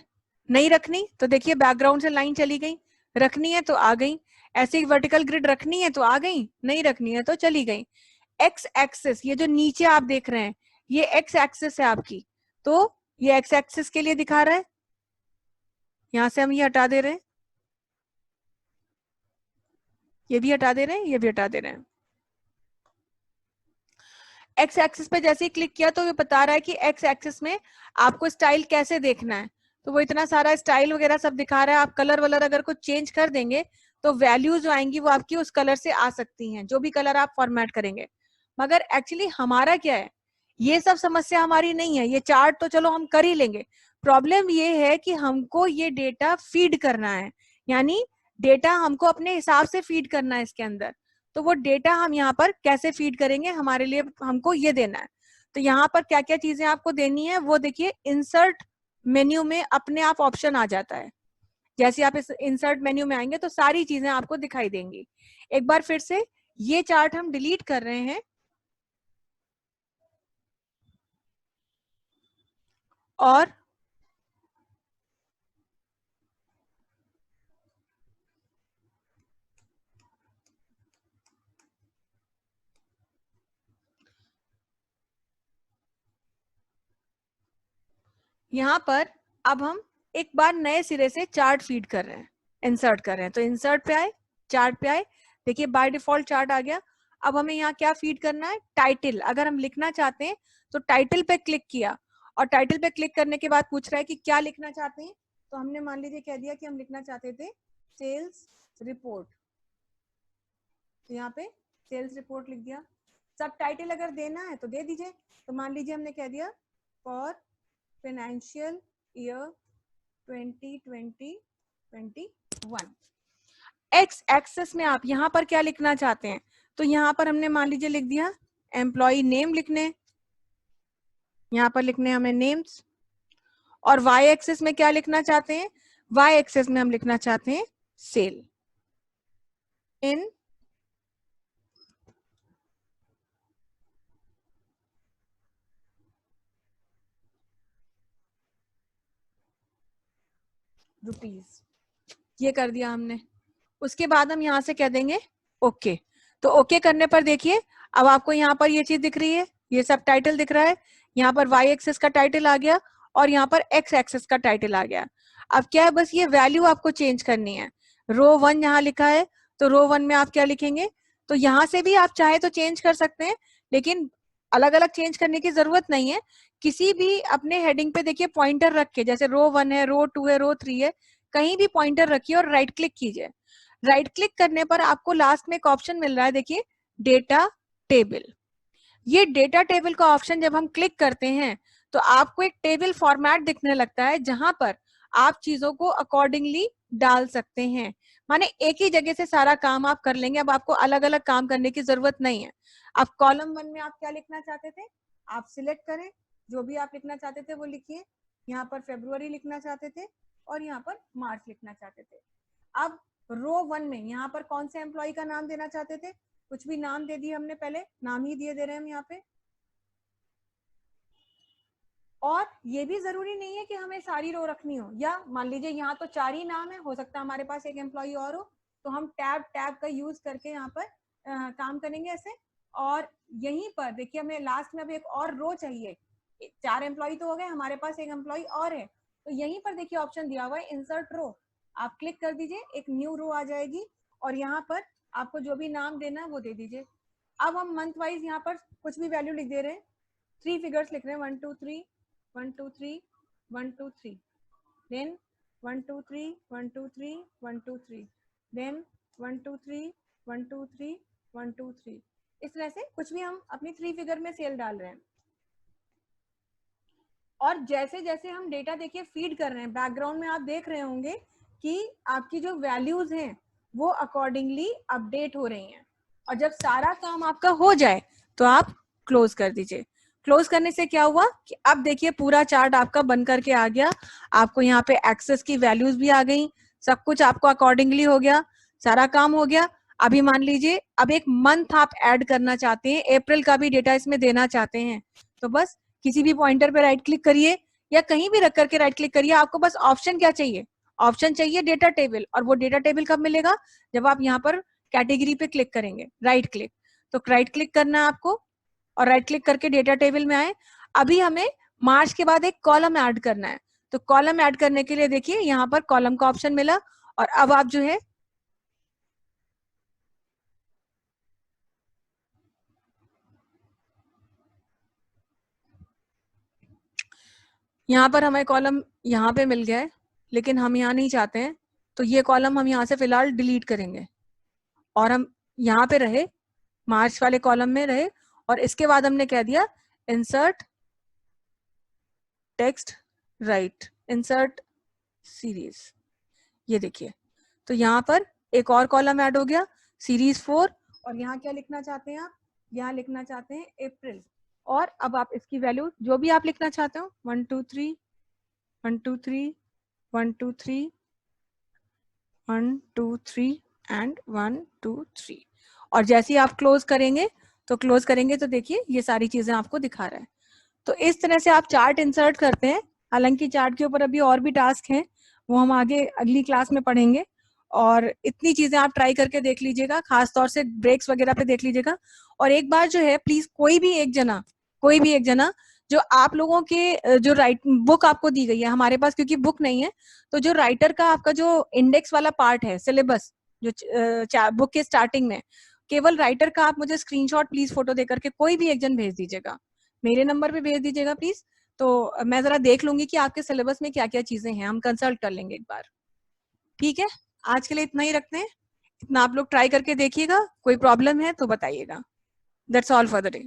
नहीं रखनी तो देखिए बैकग्राउंड से लाइन चली गई, रखनी है तो आ गई। ऐसे ही वर्टिकल ग्रिड रखनी है तो आ गई, नहीं रखनी है तो चली गई। एक्स एक्सिस, ये जो नीचे आप देख रहे हैं ये एक्स एक्सिस है आपकी, तो ये एक्स एक्सिस के लिए दिखा रहा है, यहां से हम ये हटा दे रहे हैं, ये भी हटा दे रहे हैं, ये भी हटा दे रहे हैं। एक्स एक्सिस पे जैसे ही क्लिक किया तो ये बता रहा है कि एक्स एक्सिस में आपको स्टाइल कैसे देखना है, तो वो इतना सारा स्टाइल वगैरह सब दिखा रहा है। आप कलर वलर अगर कुछ चेंज कर देंगे तो वैल्यूज जो आएंगी वो आपकी उस कलर से आ सकती हैं, जो भी कलर आप फॉर्मेट करेंगे। मगर एक्चुअली हमारा क्या है, ये सब समस्या हमारी नहीं है, ये चार्ट तो चलो हम कर ही लेंगे। प्रॉब्लम ये है कि हमको ये डेटा फीड करना है, यानी डेटा हमको अपने हिसाब से फीड करना है इसके अंदर। तो वो डेटा हम यहाँ पर कैसे फीड करेंगे, हमारे लिए हमको ये देना है। तो यहाँ पर क्या क्या चीजें आपको देनी है वो देखिए, इंसर्ट मेन्यू में अपने आप ऑप्शन आ जाता है। जैसे आप इस इंसर्ट मेन्यू में आएंगे तो सारी चीजें आपको दिखाई देंगी। एक बार फिर से ये चार्ट हम डिलीट कर रहे हैं और यहाँ पर अब हम एक बार नए सिरे से चार्ट फीड कर रहे हैं, इंसर्ट कर रहे हैं। तो इंसर्ट पे आए, चार्ट पे आए, देखिए बाय डिफॉल्ट चार्ट आ गया। अब हमें यहाँ क्या फीड करना है, टाइटल। अगर हम लिखना चाहते हैं तो टाइटल पे क्लिक किया और टाइटल पे क्लिक करने के बाद पूछ रहा है कि क्या लिखना चाहते हैं। तो हमने मान लीजिए कह दिया कि हम लिखना चाहते थे सेल्स रिपोर्ट, तो यहाँ पे सेल्स रिपोर्ट लिख दिया। सब टाइटल अगर देना है तो दे दीजिए। तो मान लीजिए हमने कह दिया for financial year 2020-21। Ex access में आप यहाँ पर क्या लिखना चाहते हैं, तो यहाँ पर हमने मान लीजिए लिख दिया एम्प्लॉय नेम लिखने, यहाँ पर लिखने हमें नेम्स। और वाई एक्सेस में क्या लिखना चाहते हैं, वाई एक्सेस में हम लिखना चाहते हैं सेल इन रुपीज। ये कर दिया हमने। उसके बाद हम यहाँ से कह देंगे ओके। तो ओके करने पर देखिए अब आपको यहाँ पर ये चीज दिख रही है, ये सब टाइटल दिख रहा है। यहाँ पर वाई एक्सेस का टाइटल आ गया और यहाँ पर एक्स एक्सेस का टाइटल आ गया। अब क्या है, बस ये वैल्यू आपको चेंज करनी है। रो 1 यहाँ लिखा है तो रो 1 में आप क्या लिखेंगे, तो यहाँ से भी आप चाहे तो चेंज कर सकते हैं, लेकिन अलग अलग चेंज करने की जरूरत नहीं है। किसी भी अपने हेडिंग पे देखिए पॉइंटर रख के, जैसे रो 1 है, रो 2 है, रो 3 है, कहीं भी पॉइंटर रखिए और राइट क्लिक कीजिए। राइट क्लिक करने पर आपको लास्ट में एक ऑप्शन मिल रहा है, देखिए डेटा टेबल। ये डेटा टेबल का ऑप्शन जब हम क्लिक करते हैं तो आपको एक टेबल फॉर्मेट दिखने लगता है जहां पर आप चीजों को अकॉर्डिंगली डाल सकते हैं। माने एक ही जगह से सारा काम आप कर लेंगे, अब आपको अलग अलग काम करने की जरूरत नहीं है। अब कॉलम 1 में आप क्या लिखना चाहते थे, आप सिलेक्ट करें, जो भी आप लिखना चाहते थे वो लिखिए। यहाँ पर फरवरी लिखना चाहते थे और यहाँ पर मार्च लिखना चाहते थे। अब रो 1 में यहाँ पर कौन से एम्प्लॉय का नाम देना चाहते थे, कुछ भी नाम दे दिए हमने, पहले नाम ही दिए दे रहे हैं हम यहाँ पे। और ये भी जरूरी नहीं है कि हमें सारी रो रखनी हो, या मान लीजिए यहाँ तो 4 ही नाम है, हो सकता है हमारे पास एक एम्प्लॉय और हो, तो हम टैब टैब का यूज करके यहाँ पर काम करेंगे ऐसे। और यहीं पर देखिए हमें लास्ट में अब एक और रो चाहिए। 4 एम्प्लॉय तो हो गए, हमारे पास एक एम्प्लॉय और है, तो यहीं पर देखिए ऑप्शन दिया हुआ है इंसर्ट रो। आप क्लिक कर दीजिए, एक न्यू रो आ जाएगी और यहाँ पर आपको जो भी नाम देना है वो दे दीजिए। अब हम मंथ वाइज यहाँ पर कुछ भी वैल्यू लिख दे रहे हैं, 3 फिगर्स लिख रहे हैं, 1 2 3 1 2 3 1 2 3, देन 1 2 3 1 2 3 1 2 3, देन 1 2 3 1 2 3 1 2 3। इस तरह से कुछ भी हम अपनी 3 फिगर में सेल डाल रहे हैं। और जैसे जैसे हम डेटा देखिए फीड कर रहे हैं, बैकग्राउंड में आप देख रहे होंगे कि आपकी जो वैल्यूज हैं वो अकॉर्डिंगली अपडेट हो रही हैं। और जब सारा काम आपका हो जाए तो आप क्लोज कर दीजिए। क्लोज करने से क्या हुआ कि अब देखिए पूरा चार्ट आपका बन करके आ गया। आपको यहाँ पे एक्सेस की वैल्यूज भी आ गई, सब कुछ आपको अकॉर्डिंगली हो गया, सारा काम हो गया। अभी मान लीजिए अब एक मंथ आप ऐड करना चाहते हैं, अप्रैल का भी डेटा इसमें देना चाहते हैं, तो बस किसी भी पॉइंटर पे राइट क्लिक करिए या कहीं भी रख करके राइट क्लिक करिए। आपको बस ऑप्शन क्या चाहिए, ऑप्शन चाहिए डेटा टेबल। और वो डेटा टेबल कब मिलेगा, जब आप यहाँ पर कैटेगरी पे क्लिक करेंगे, राइट क्लिक। तो राइट क्लिक करना है आपको और राइट क्लिक करके डेटा टेबल में आए। अभी हमें मार्च के बाद एक कॉलम ऐड करना है, तो कॉलम ऐड करने के लिए देखिए यहाँ पर कॉलम का ऑप्शन मिला। और अब आप जो है यहाँ पर हमें कॉलम यहाँ पे मिल गया है, लेकिन हम यहाँ नहीं चाहते हैं, तो ये कॉलम हम यहाँ से फिलहाल डिलीट करेंगे और हम यहाँ पे रहे, मार्च वाले कॉलम में रहे। और इसके बाद हमने कह दिया insert text right, insert series. ये देखिए तो यहाँ पर एक और कॉलम ऐड हो गया, सीरीज 4। और यहाँ क्या लिखना चाहते हैं आप, यहाँ लिखना चाहते हैं अप्रैल। और अब आप इसकी वैल्यू जो भी आप लिखना चाहते हो, 1 2 3 1 2 3 1 2 3 1 2 3 एंड 1 2 3। और जैसे ही आप क्लोज करेंगे तो देखिए ये सारी चीजें आपको दिखा रहा है। तो इस तरह से आप चार्ट इंसर्ट करते हैं। हालांकि चार्ट के ऊपर अभी और भी टास्क हैं, वो हम आगे अगली क्लास में पढ़ेंगे। और इतनी चीजें आप ट्राई करके देख लीजिएगा, खासतौर से ब्रेक्स वगैरह पे देख लीजिएगा। और एक बार जो है प्लीज कोई भी एक जना जो आप लोगों के जो राइट बुक आपको दी गई है, हमारे पास क्योंकि बुक नहीं है, तो जो राइटर का आपका जो इंडेक्स वाला पार्ट है, सिलेबस जो बुक के स्टार्टिंग में, केवल राइटर का आप मुझे स्क्रीनशॉट प्लीज फोटो देकर के कोई भी एक जन भेज दीजिएगा, मेरे नंबर पे भेज दीजिएगा प्लीज। तो मैं जरा देख लूंगी कि आपके सिलेबस में क्या क्या चीजें हैं, हम कंसल्ट कर लेंगे एक बार। ठीक है, आज के लिए इतना ही रखते हैं। इतना आप लोग ट्राई करके देखिएगा, कोई प्रॉब्लम है तो बताइएगा। That's all for the day.